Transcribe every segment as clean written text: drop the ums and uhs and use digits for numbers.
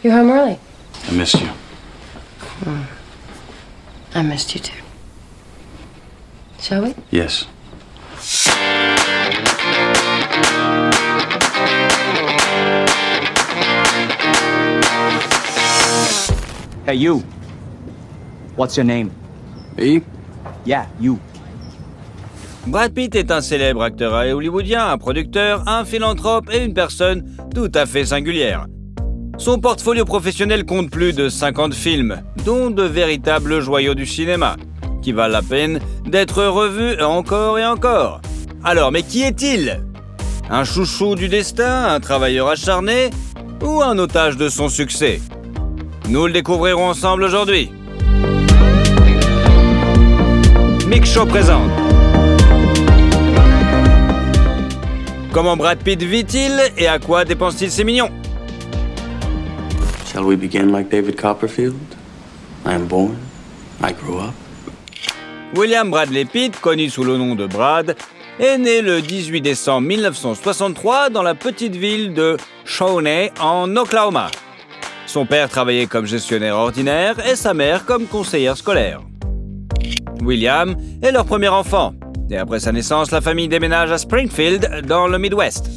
You're home early. I missed you. I missed you too. Shall we? Yes. Hey, you. What's your name? Me? Yeah, you. Brad Pitt est un célèbre acteur hollywoodien, un producteur, un philanthrope et une personne tout à fait singulière. Son portfolio professionnel compte plus de 50 films, dont de véritables joyaux du cinéma, qui valent la peine d'être revus encore et encore. Alors, mais qui est-il? Un chouchou du destin, un travailleur acharné ou un otage de son succès? Nous le découvrirons ensemble aujourd'hui. Mix Show présente. Comment Brad Pitt vit-il et à quoi dépense-t-il ses millions? Shall we begin like David Copperfield? I am born, I grew up. William Bradley Pitt, connu sous le nom de Brad, est né le 18 décembre 1963 dans la petite ville de Shawnee, en Oklahoma. Son père travaillait comme gestionnaire ordinaire et sa mère comme conseillère scolaire. William est leur premier enfant, et après sa naissance, la famille déménage à Springfield, dans le Midwest.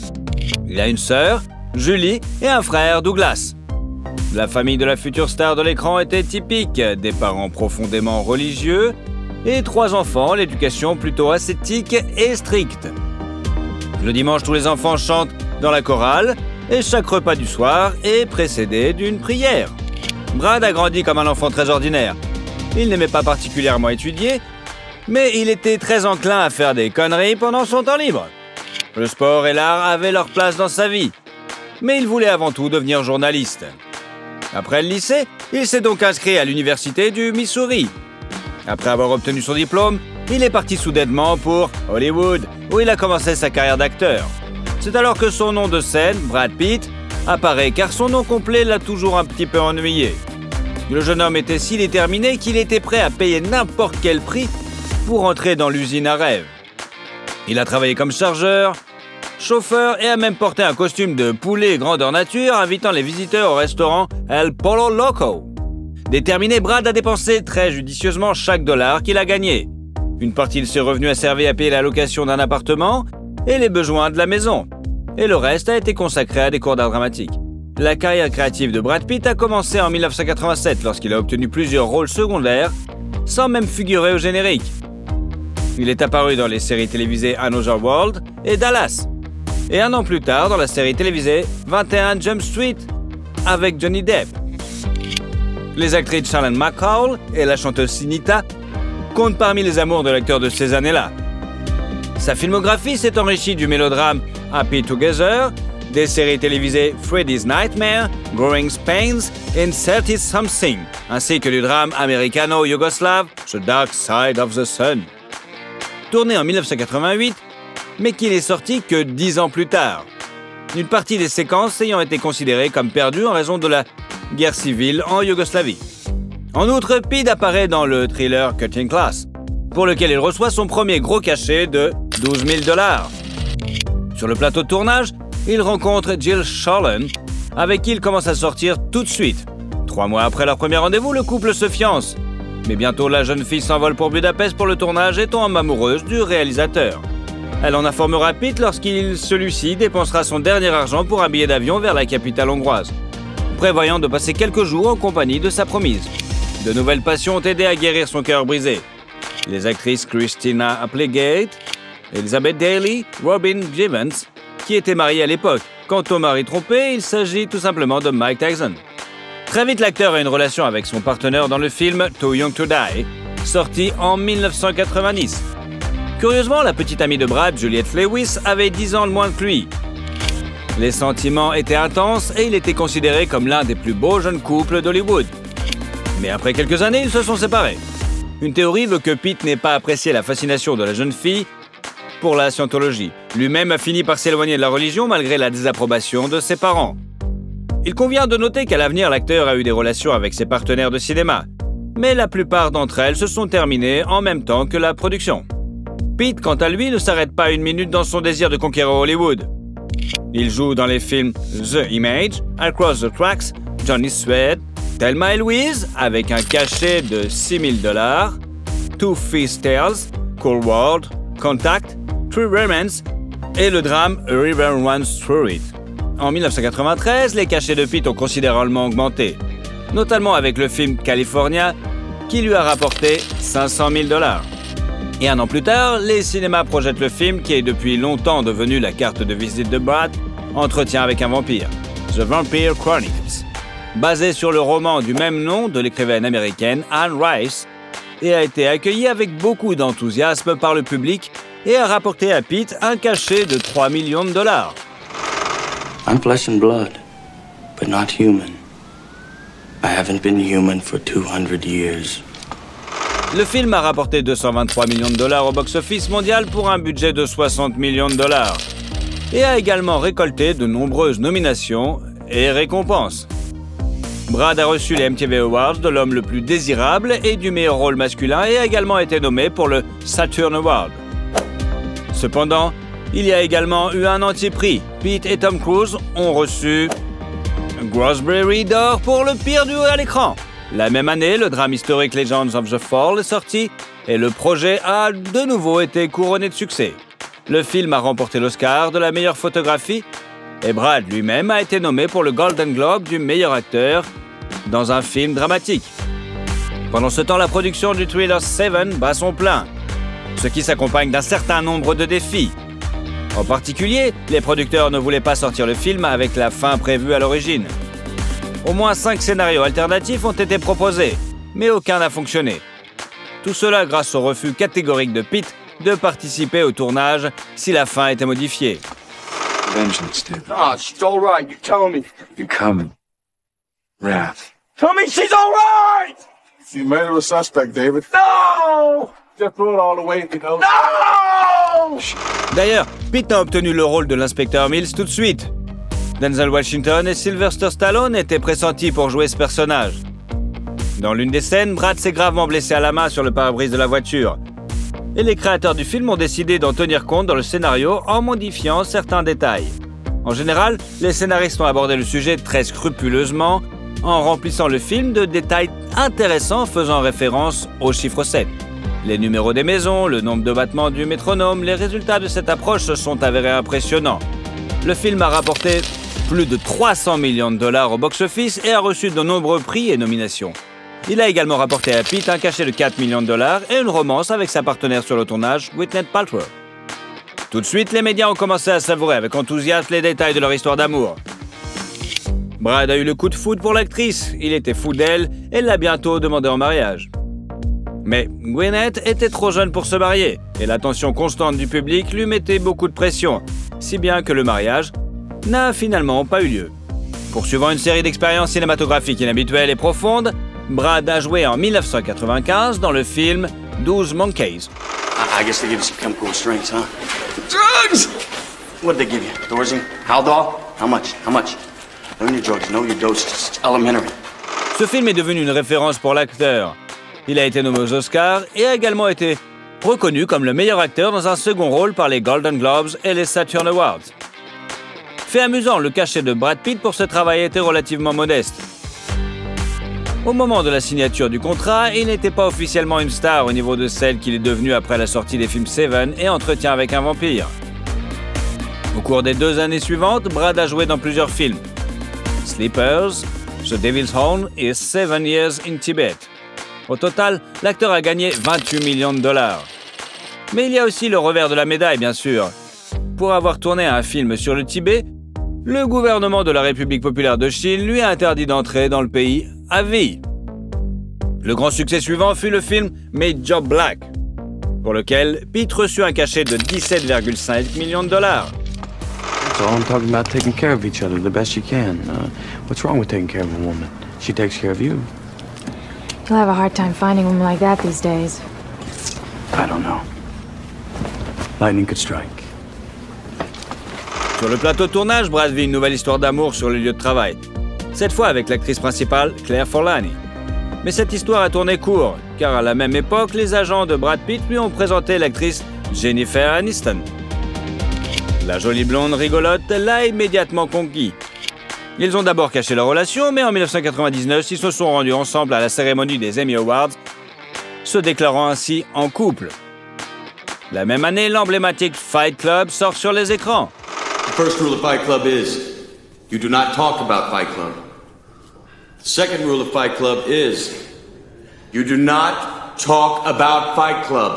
Il a une sœur, Julie, et un frère, Douglas. La famille de la future star de l'écran était typique, des parents profondément religieux et 3 enfants, l'éducation plutôt ascétique et stricte. Le dimanche, tous les enfants chantent dans la chorale et chaque repas du soir est précédé d'une prière. Brad a grandi comme un enfant très ordinaire. Il n'aimait pas particulièrement étudier, mais il était très enclin à faire des conneries pendant son temps libre. Le sport et l'art avaient leur place dans sa vie, mais il voulait avant tout devenir journaliste. Après le lycée, il s'est donc inscrit à l'université du Missouri. Après avoir obtenu son diplôme, il est parti soudainement pour Hollywood, où il a commencé sa carrière d'acteur. C'est alors que son nom de scène, Brad Pitt, apparaît car son nom complet l'a toujours un petit peu ennuyé. Le jeune homme était si déterminé qu'il était prêt à payer n'importe quel prix pour entrer dans l'usine à rêve. Il a travaillé comme chargeur, chauffeur et a même porté un costume de poulet grandeur nature, invitant les visiteurs au restaurant El Pollo Loco. Déterminé, Brad a dépensé très judicieusement chaque dollar qu'il a gagné. Une partie de ses revenus a servi à payer la location d'un appartement et les besoins de la maison. Et le reste a été consacré à des cours d'art dramatique. La carrière créative de Brad Pitt a commencé en 1987 lorsqu'il a obtenu plusieurs rôles secondaires, sans même figurer au générique. Il est apparu dans les séries télévisées Another World et Dallas. Et 1 an plus tard, dans la série télévisée 21 Jump Street avec Johnny Depp. Les actrices Charlene McCall et la chanteuse Sinita comptent parmi les amours de l'acteur de ces années-là. Sa filmographie s'est enrichie du mélodrame Happy Together, des séries télévisées Freddy's Nightmare, Growing Pains et 30 Something, ainsi que du drame américano-yougoslave The Dark Side of the Sun. Tourné en 1988, mais qui n'est sorti que 10 ans plus tard. Une partie des séquences ayant été considérées comme perdues en raison de la guerre civile en Yougoslavie. En outre, Pitt apparaît dans le thriller Cutting Class, pour lequel il reçoit son premier gros cachet de 12 000 $. Sur le plateau de tournage, il rencontre Jill Sholin, avec qui il commence à sortir tout de suite. 3 mois après leur premier rendez-vous, le couple se fiance. Mais bientôt, la jeune fille s'envole pour Budapest pour le tournage et tombe amoureuse du réalisateur. Elle en informera Pitt lorsqu'il, celui-ci, dépensera son dernier argent pour un billet d'avion vers la capitale hongroise, prévoyant de passer quelques jours en compagnie de sa promise. De nouvelles passions ont aidé à guérir son cœur brisé. Les actrices Christina Applegate, Elizabeth Daly, Robin Givens, qui étaient mariées à l'époque. Quant au mari trompé, il s'agit tout simplement de Mike Tyson. Très vite, l'acteur a une relation avec son partenaire dans le film Too Young to Die, sorti en 1990. Curieusement, la petite amie de Brad, Juliette Lewis, avait 10 ans de moins que lui. Les sentiments étaient intenses et il était considéré comme l'un des plus beaux jeunes couples d'Hollywood. Mais après quelques années, ils se sont séparés. Une théorie veut que Pitt n'ait pas apprécié la fascination de la jeune fille pour la scientologie. Lui-même a fini par s'éloigner de la religion malgré la désapprobation de ses parents. Il convient de noter qu'à l'avenir, l'acteur a eu des relations avec ses partenaires de cinéma, mais la plupart d'entre elles se sont terminées en même temps que la production. Pitt, quant à lui, ne s'arrête pas une minute dans son désir de conquérir Hollywood. Il joue dans les films The Image, Across the Tracks, Johnny Sweat, Thelma et Louise avec un cachet de $6 000, Two Fist Tales, Cold World, Contact, True Romance et le drame A River Runs Through It. En 1993, les cachets de Pitt ont considérablement augmenté, notamment avec le film California qui lui a rapporté $500 000. Et un an plus tard, les cinémas projettent le film qui est depuis longtemps devenu la carte de visite de Brad, Entretien avec un vampire, The Vampire Chronicles, basé sur le roman du même nom de l'écrivaine américaine Anne Rice, et a été accueilli avec beaucoup d'enthousiasme par le public et a rapporté à Pitt un cachet de $3 millions. I'm flesh and blood, but not human. I haven't been human for 200 years. Le film a rapporté $223 millions au box-office mondial pour un budget de $60 millions et a également récolté de nombreuses nominations et récompenses. Brad a reçu les MTV Awards de l'homme le plus désirable et du meilleur rôle masculin et a également été nommé pour le Saturn Award. Cependant, il y a également eu un anti-prix. Pitt et Tom Cruise ont reçu un Raspberry d'or pour le pire duo à l'écran. La même année, le drame historique Legends of the Fall est sorti et le projet a de nouveau été couronné de succès. Le film a remporté l'Oscar de la meilleure photographie et Brad lui-même a été nommé pour le Golden Globe du meilleur acteur dans un film dramatique. Pendant ce temps, la production du thriller Seven bat son plein, ce qui s'accompagne d'un certain nombre de défis. En particulier, les producteurs ne voulaient pas sortir le film avec la fin prévue à l'origine. Au moins 5 scénarios alternatifs ont été proposés, mais aucun n'a fonctionné. Tout cela grâce au refus catégorique de Pitt de participer au tournage si la fin était modifiée. Vengeance, David. Oh, she's all right. You're telling me. You're coming. Wrath. Tell me she's all right! You made her a suspect, David. No! Just throw it all away, you know. No! D'ailleurs, Pitt a obtenu le rôle de l'inspecteur Mills tout de suite. Denzel Washington et Sylvester Stallone étaient pressentis pour jouer ce personnage. Dans l'une des scènes, Brad s'est gravement blessé à la main sur le pare-brise de la voiture. Et les créateurs du film ont décidé d'en tenir compte dans le scénario en modifiant certains détails. En général, les scénaristes ont abordé le sujet très scrupuleusement en remplissant le film de détails intéressants faisant référence au chiffre 7. Les numéros des maisons, le nombre de battements du métronome, les résultats de cette approche se sont avérés impressionnants. Le film a rapporté plus de $300 millions au box-office et a reçu de nombreux prix et nominations. Il a également rapporté à Pitt un cachet de $4 millions et une romance avec sa partenaire sur le tournage, Gwyneth Paltrow. Tout de suite, les médias ont commencé à savourer avec enthousiasme les détails de leur histoire d'amour. Brad a eu le coup de foudre pour l'actrice, il était fou d'elle et l'a bientôt demandé en mariage. Mais Gwyneth était trop jeune pour se marier et l'attention constante du public lui mettait beaucoup de pression, si bien que le mariage n'a finalement pas eu lieu. Poursuivant une série d'expériences cinématographiques inhabituelles et profondes, Brad a joué en 1995 dans le film 12 Monkeys. I guess they give you some chemical restraints, huh? Drugs! What did they give you? Thorazine? Haldol? How much? How much? Learn your drugs, know your doses. It's elementary. Ce film est devenu une référence pour l'acteur. Il a été nommé aux Oscars et a également été reconnu comme le meilleur acteur dans un second rôle par les Golden Globes et les Saturn Awards. Fait amusant, le cachet de Brad Pitt pour ce travail était relativement modeste. Au moment de la signature du contrat, il n'était pas officiellement une star au niveau de celle qu'il est devenu après la sortie des films Seven et Entretien avec un vampire. Au cours des 2 années suivantes, Brad a joué dans plusieurs films. Sleepers, The Devil's Horn et 7 Years in Tibet. Au total, l'acteur a gagné $28 millions. Mais il y a aussi le revers de la médaille, bien sûr. Pour avoir tourné un film sur le Tibet, le gouvernement de la République populaire de Chine lui a interdit d'entrer dans le pays à vie. Le grand succès suivant fut le film Made Job Black, pour lequel Pitt reçut un cachet de $17,5 millions. So I'm talking about taking care of each other the best you can. What's wrong with taking care of a woman? She takes care of you. You'll have a hard time finding a woman like that these days. I don't know. Lightning could strike. Sur le plateau de tournage, Brad vit une nouvelle histoire d'amour sur le lieu de travail. Cette fois avec l'actrice principale, Claire Forlani. Mais cette histoire a tourné court, car à la même époque, les agents de Brad Pitt lui ont présenté l'actrice Jennifer Aniston. La jolie blonde rigolote l'a immédiatement conquis. Ils ont d'abord caché leur relation, mais en 1999, ils se sont rendus ensemble à la cérémonie des Emmy Awards, se déclarant ainsi en couple. La même année, l'emblématique Fight Club sort sur les écrans. The first rule of Fight Club is, you do not talk about Fight Club. The second rule of Fight Club is, you do not talk about Fight Club.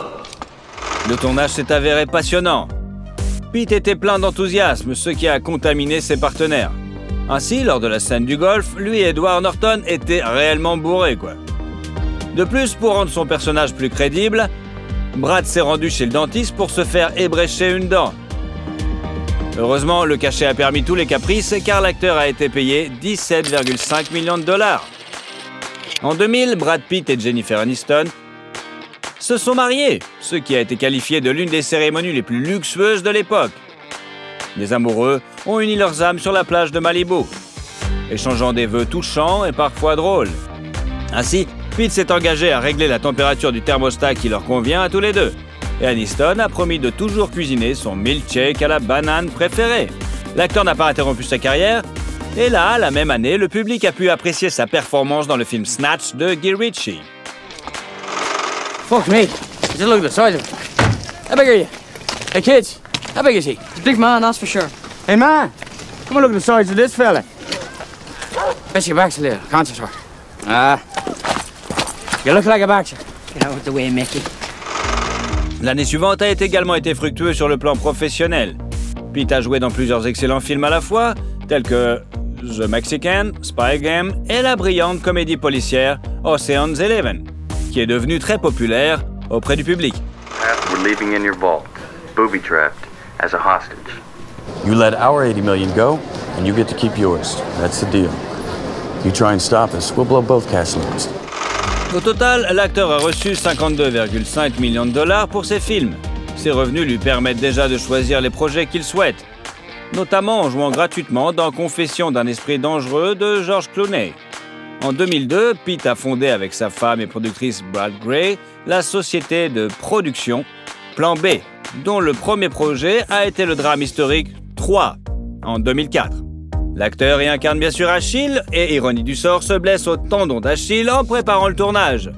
Le tournage s'est avéré passionnant. Pete était plein d'enthousiasme, ce qui a contaminé ses partenaires. Ainsi, lors de la scène du golf, lui et Edward Norton étaient réellement bourrés, quoi. De plus, pour rendre son personnage plus crédible, Brad s'est rendu chez le dentiste pour se faire ébrécher une dent. Heureusement, le cachet a permis tous les caprices car l'acteur a été payé 17,5 millions de dollars. En 2000, Brad Pitt et Jennifer Aniston se sont mariés, ce qui a été qualifié de l'une des cérémonies les plus luxueuses de l'époque. Les amoureux ont uni leurs âmes sur la plage de Malibu, échangeant des vœux touchants et parfois drôles. Ainsi, Pitt s'est engagé à régler la température du thermostat qui leur convient à tous les deux. Et Aniston a promis de toujours cuisiner son milkshake à la banane préférée. L'acteur n'a pas interrompu sa carrière. Et là, la même année, le public a pu apprécier sa performance dans le film Snatch de Guy Ritchie. Fuck me. Just look at the size of him. How big are you? Hey kids, how big is he? He's a big man, that's for sure. Hey man, come and look at the size of this fella. Bet your back's a little, can't you, sir? You look like a boxer. Get out of the way, Mickey. L'année suivante a également été fructueuse sur le plan professionnel. Pitt a joué dans plusieurs excellents films à la fois, tels que The Mexican, Spy Game et la brillante comédie policière Ocean's 11, qui est devenue très populaire auprès du public. We're leaving in your vault, booby-trapped, as a hostage. You let our 80 million go, and you get to keep yours. That's the deal. You try and stop us, we'll blow both cash limits. Au total, l'acteur a reçu 52,5 millions de dollars pour ses films. Ses revenus lui permettent déjà de choisir les projets qu'il souhaite, notamment en jouant gratuitement dans Confession d'un esprit dangereux de George Clooney. En 2002, Pitt a fondé avec sa femme et productrice Brad Grey la société de production Plan B, dont le premier projet a été le drame historique 3 en 2004. L'acteur y incarne bien sûr Achille et, ironie du sort, se blesse au tendon d'Achille en préparant le tournage.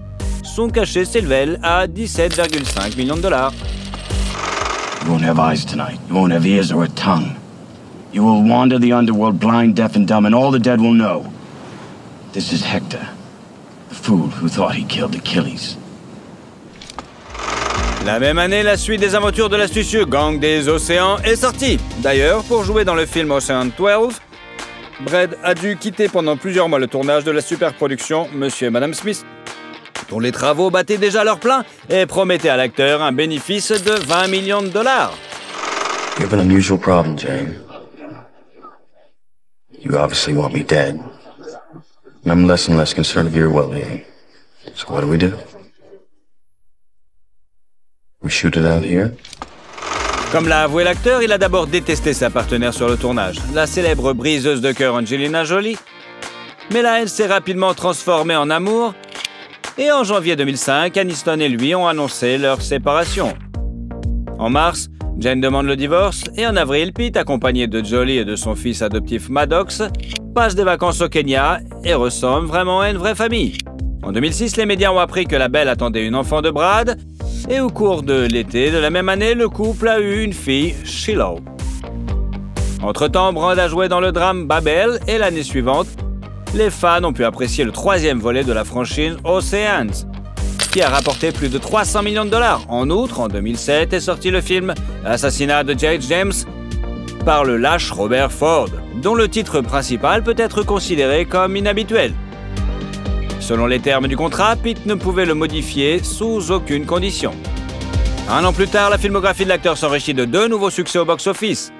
Son cachet s'élevait à 17,5 millions de dollars. You won't have eyes tonight. You won't have ears or a tongue. You will wander the underworld blind, deaf and dumb, and all the dead will know. This is Hector, the fool who thought he killed Achilles. La même année, la suite des aventures de l'astucieux gang des océans est sortie. D'ailleurs, pour jouer dans le film Ocean 12, Brad a dû quitter pendant plusieurs mois le tournage de la superproduction Monsieur et Madame Smith, dont les travaux battaient déjà leur plein et promettaient à l'acteur un bénéfice de 20 millions de dollars. You have an unusual problem, Jane. You obviously want me dead. I'm less and less concerned of your well-being. So what do? We shoot it out here? Comme l'a avoué l'acteur, il a d'abord détesté sa partenaire sur le tournage, la célèbre briseuse de cœur Angelina Jolie. Mais la haine s'est rapidement transformée en amour. Et en janvier 2005, Aniston et lui ont annoncé leur séparation. En mars, Jane demande le divorce et en avril, Pitt, accompagné de Jolie et de son fils adoptif Maddox, passe des vacances au Kenya et ressemble vraiment à une vraie famille. En 2006, les médias ont appris que la belle attendait une enfant de Brad et au cours de l'été de la même année, le couple a eu une fille, Shiloh. Entre-temps, Brad a joué dans le drame Babel et l'année suivante, les fans ont pu apprécier le troisième volet de la franchise Oceans, qui a rapporté plus de 300 millions de dollars. En outre, en 2007 est sorti le film L'assassinat de Jake James par le lâche Robert Ford, dont le titre principal peut être considéré comme inhabituel. Selon les termes du contrat, Pitt ne pouvait le modifier sous aucune condition. Un an plus tard, la filmographie de l'acteur s'enrichit de 2 nouveaux succès au box-office.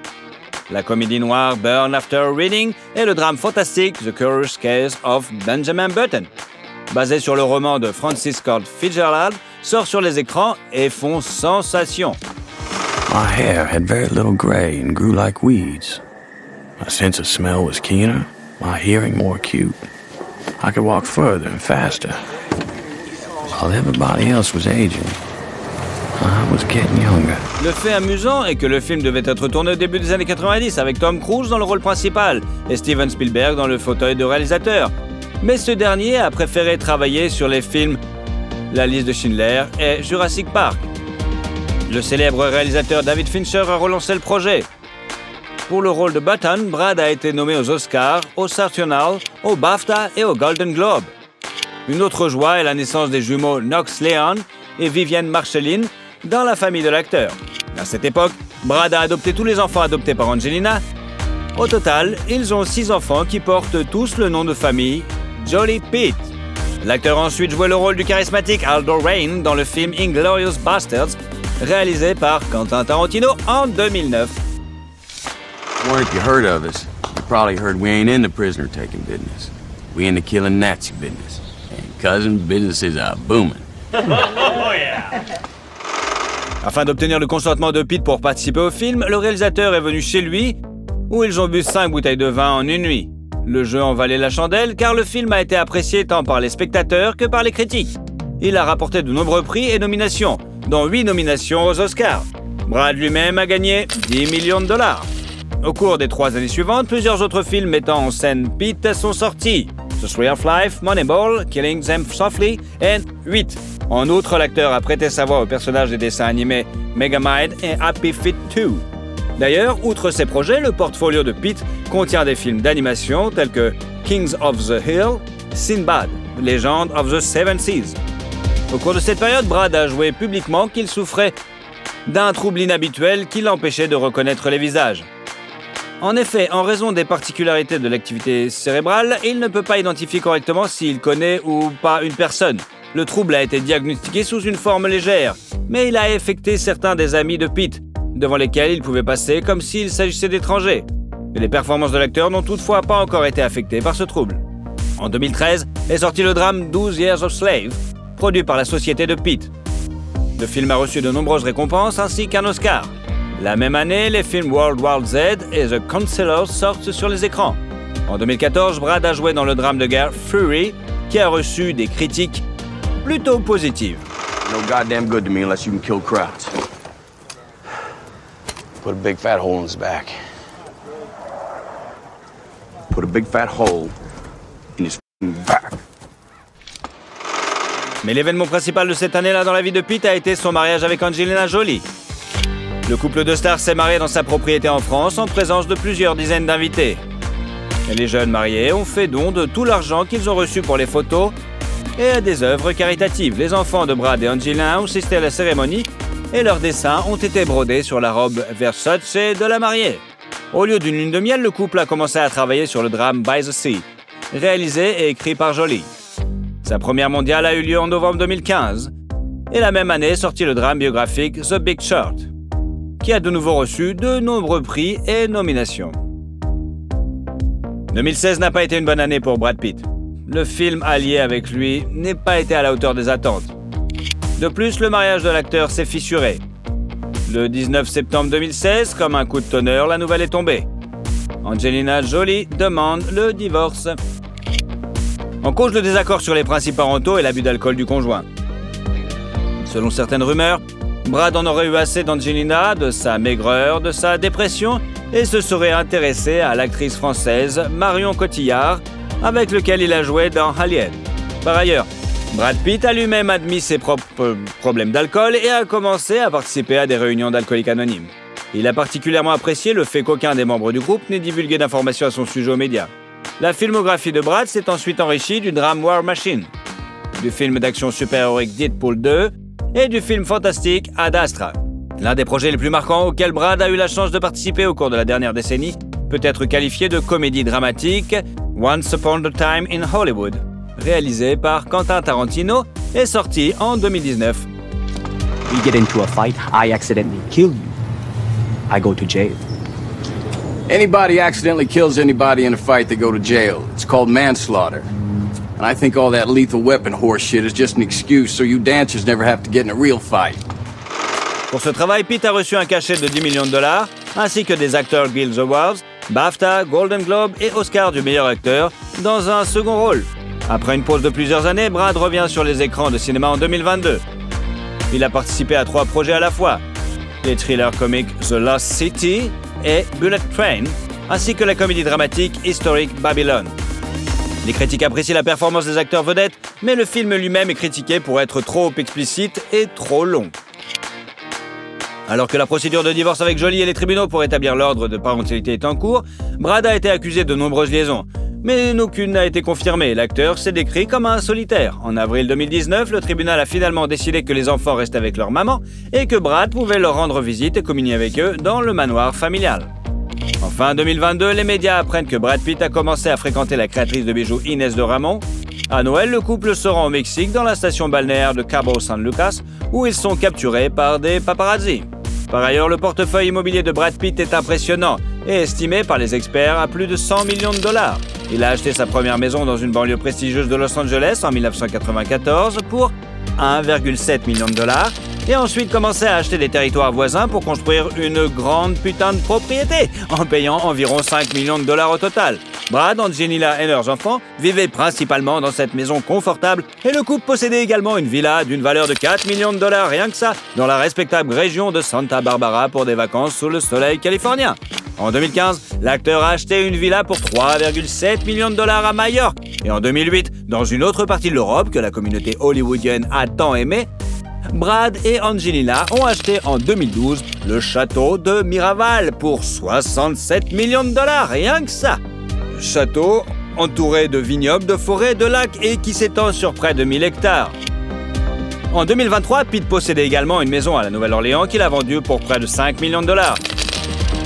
La comédie noire Burn After Reading et le drame fantastique The Curious Case of Benjamin Button, basé sur le roman de Francis Ford Fitzgerald, sort sur les écrans et font sensation. My hair had very little gray and grew like weeds. My sense of smell was keener, my hearing more acute. I could walk further and faster. While everybody else was aging, I was getting younger. Le fait amusant est que le film devait être tourné au début des années 90 avec Tom Cruise dans le rôle principal et Steven Spielberg dans le fauteuil de réalisateur. Mais ce dernier a préféré travailler sur les films La liste de Schindler et Jurassic Park. Le célèbre réalisateur David Fincher a relancé le projet. Pour le rôle de Button, Brad a été nommé aux Oscars, au Saturn, au BAFTA et au Golden Globe. Une autre joie est la naissance des jumeaux Knox Leon et Vivienne Marceline dans la famille de l'acteur. À cette époque, Brad a adopté tous les enfants adoptés par Angelina. Au total, ils ont 6 enfants qui portent tous le nom de famille Jolie Pete. L'acteur a ensuite joué le rôle du charismatique Aldo Raine dans le film Inglourious Basterds, réalisé par Quentin Tarantino en 2009. Or if you heard of us, you probably heard we ain't in the prisoner taking business. We in the killing Nazi business. And cousin, business is booming. Afin d'obtenir le consentement de Pete pour participer au film, le réalisateur est venu chez lui, où ils ont bu 5 bouteilles de vin en une nuit. Le jeu en valait la chandelle car le film a été apprécié tant par les spectateurs que par les critiques. Il a rapporté de nombreux prix et nominations, dont 8 nominations aux Oscars. Brad lui-même a gagné 10 millions de dollars. Au cours des 3 années suivantes, plusieurs autres films mettant en scène Pete sont sortis. The Tree of Life, Moneyball, Killing Them Softly et 8. En outre, l'acteur a prêté sa voix au personnage des dessins animés Megamind et Happy Feet 2. D'ailleurs, outre ces projets, le portfolio de Pete contient des films d'animation tels que Kings of the Hill, Sinbad, Legend of the Seven Seas. Au cours de cette période, Brad a avoué publiquement qu'il souffrait d'un trouble inhabituel qui l'empêchait de reconnaître les visages. En effet, en raison des particularités de l'activité cérébrale, il ne peut pas identifier correctement s'il connaît ou pas une personne. Le trouble a été diagnostiqué sous une forme légère, mais il a affecté certains des amis de Pete, devant lesquels il pouvait passer comme s'il s'agissait d'étrangers. Les performances de l'acteur n'ont toutefois pas encore été affectées par ce trouble. En 2013 est sorti le drame 12 Years of Slave, produit par la société de Pete. Le film a reçu de nombreuses récompenses ainsi qu'un Oscar. La même année, les films World War Z et The Counselor sortent sur les écrans. En 2014, Brad a joué dans le drame de guerre Fury, qui a reçu des critiques plutôt positives. No goddamn good to me unless you can kill crowds. Put a big fat hole in his back. Put a big fat hole in his back. Mais l'événement principal de cette année-là dans la vie de Pete a été son mariage avec Angelina Jolie. Le couple de stars s'est marié dans sa propriété en France en présence de plusieurs dizaines d'invités. Et les jeunes mariés ont fait don de tout l'argent qu'ils ont reçu pour les photos et à des œuvres caritatives. Les enfants de Brad et Angelina ont assisté à la cérémonie et leurs dessins ont été brodés sur la robe Versace de la mariée. Au lieu d'une lune de miel, le couple a commencé à travailler sur le drame By the Sea, réalisé et écrit par Jolie. Sa première mondiale a eu lieu en novembre 2015 et la même année est sorti le drame biographique The Big Short, qui a de nouveau reçu de nombreux prix et nominations. 2016 n'a pas été une bonne année pour Brad Pitt. Le film allié avec lui n'a pas été à la hauteur des attentes. De plus, le mariage de l'acteur s'est fissuré. Le 19 septembre 2016, comme un coup de tonnerre, la nouvelle est tombée. Angelina Jolie demande le divorce. En cause, le désaccord sur les principes parentaux et l'abus d'alcool du conjoint. Selon certaines rumeurs, Brad en aurait eu assez d'Angelina, de sa maigreur, de sa dépression et se serait intéressé à l'actrice française Marion Cotillard, avec lequel il a joué dans Alien. Par ailleurs, Brad Pitt a lui-même admis ses propres problèmes d'alcool et a commencé à participer à des réunions d'alcooliques anonymes. Il a particulièrement apprécié le fait qu'aucun des membres du groupe n'ait divulgué d'informations à son sujet aux médias. La filmographie de Brad s'est ensuite enrichie du drame War Machine, du film d'action super-héroïque Deadpool 2 et du film fantastique Ad Astra. L'un des projets les plus marquants auxquels Brad a eu la chance de participer au cours de la dernière décennie peut être qualifié de comédie dramatique Once Upon a Time in Hollywood, réalisé par Quentin Tarantino et sorti en 2019. We get into a fight, I accidentally kill you. I go to jail. Anybody accidentally kills anybody in a fight, they go to jail. It's called manslaughter. And I think all that lethal weapon horse shit is just an excuse so you dancers never have to get in a real fight. Pour ce travail, Pitt a reçu un cachet de 10 millions de dollars, ainsi que des Actors Guild Awards, BAFTA, Golden Globe et Oscar du meilleur acteur, dans un second rôle. Après une pause de plusieurs années, Brad revient sur les écrans de cinéma en 2022. Il a participé à 3 projets à la fois. Les thrillers comiques The Lost City et Bullet Train, ainsi que la comédie dramatique historique Babylon. Les critiques apprécient la performance des acteurs vedettes, mais le film lui-même est critiqué pour être trop explicite et trop long. Alors que la procédure de divorce avec Jolie et les tribunaux pour établir l'ordre de parentalité est en cours, Brad a été accusé de nombreuses liaisons. Mais aucune n'a été confirmée. L'acteur s'est décrit comme un solitaire. En avril 2019, le tribunal a finalement décidé que les enfants restent avec leur maman et que Brad pouvait leur rendre visite et communier avec eux dans le manoir familial. En fin 2022, les médias apprennent que Brad Pitt a commencé à fréquenter la créatrice de bijoux Inès de Ramon. À Noël, le couple se rend au Mexique dans la station balnéaire de Cabo San Lucas où ils sont capturés par des paparazzi. Par ailleurs, le portefeuille immobilier de Brad Pitt est impressionnant et estimé par les experts à plus de 100 millions de dollars. Il a acheté sa première maison dans une banlieue prestigieuse de Los Angeles en 1994 pour 1,7 million de dollars et ensuite commencé à acheter des territoires voisins pour construire une grande putain de propriété en payant environ 5 millions de dollars au total. Brad, Angelina et leurs enfants vivaient principalement dans cette maison confortable et le couple possédait également une villa d'une valeur de 4 millions de dollars, rien que ça, dans la respectable région de Santa Barbara pour des vacances sous le soleil californien. En 2015, l'acteur a acheté une villa pour 3,7 millions de dollars à Majorque. Et en 2008, dans une autre partie de l'Europe que la communauté hollywoodienne a tant aimée, Brad et Angelina ont acheté en 2012 le château de Miraval pour 67 millions de dollars, rien que ça. Château entouré de vignobles, de forêts, de lacs et qui s'étend sur près de 1000 hectares. En 2023, Pitt possédait également une maison à la Nouvelle-Orléans qu'il a vendue pour près de 5 millions de dollars.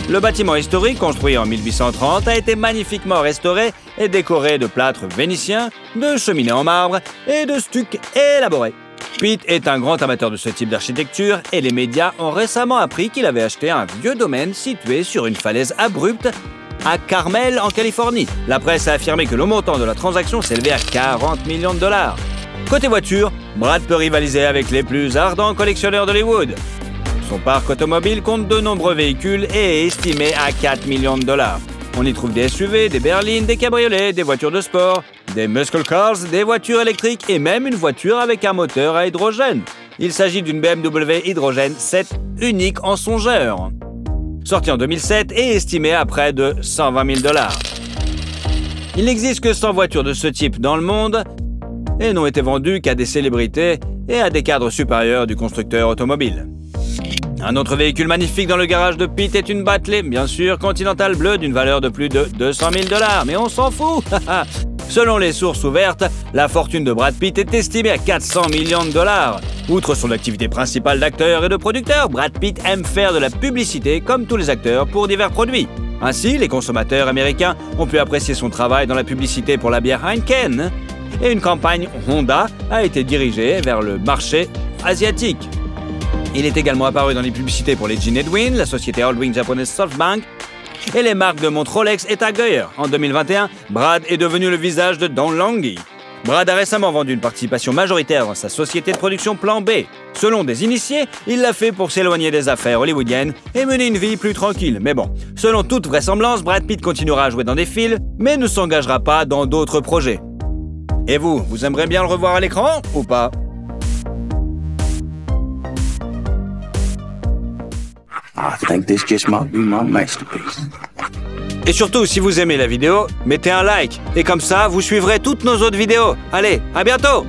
Le bâtiment historique, construit en 1830, a été magnifiquement restauré et décoré de plâtre vénitien, de cheminées en marbre et de stucs élaborés. Pitt est un grand amateur de ce type d'architecture et les médias ont récemment appris qu'il avait acheté un vieux domaine situé sur une falaise abrupte à Carmel, en Californie. La presse a affirmé que le montant de la transaction s'élevait à 40 millions de dollars. Côté voiture, Brad peut rivaliser avec les plus ardents collectionneurs d'Hollywood. Son parc automobile compte de nombreux véhicules et est estimé à 4 millions de dollars. On y trouve des SUV, des berlines, des cabriolets, des voitures de sport, des muscle cars, des voitures électriques et même une voiture avec un moteur à hydrogène. Il s'agit d'une BMW Hydrogène 7 unique en son genre. Sorti en 2007 et estimé à près de 120 000 dollars. Il n'existe que 100 voitures de ce type dans le monde et n'ont été vendues qu'à des célébrités et à des cadres supérieurs du constructeur automobile. Un autre véhicule magnifique dans le garage de Pitt est une Bentley, bien sûr, Continental bleue d'une valeur de plus de 200 000 dollars, mais on s'en fout. Selon les sources ouvertes, la fortune de Brad Pitt est estimée à 400 millions de dollars. Outre son activité principale d'acteur et de producteur, Brad Pitt aime faire de la publicité comme tous les acteurs pour divers produits. Ainsi, les consommateurs américains ont pu apprécier son travail dans la publicité pour la bière Heineken et une campagne Honda a été dirigée vers le marché asiatique. Il est également apparu dans les publicités pour les jeans Edwin, la société Holdwing japonaise SoftBank et les marques de montres Rolex et Tag Heuer. En 2021, Brad est devenu le visage de Don Langhi. Brad a récemment vendu une participation majoritaire dans sa société de production Plan B. Selon des initiés, il l'a fait pour s'éloigner des affaires hollywoodiennes et mener une vie plus tranquille. Mais bon, selon toute vraisemblance, Brad Pitt continuera à jouer dans des films, mais ne s'engagera pas dans d'autres projets. Et vous aimeriez bien le revoir à l'écran ou pas ? I think this just might be my masterpiece. Et surtout, si vous aimez la vidéo, mettez un like. Et comme ça, vous suivrez toutes nos autres vidéos. Allez, à bientôt!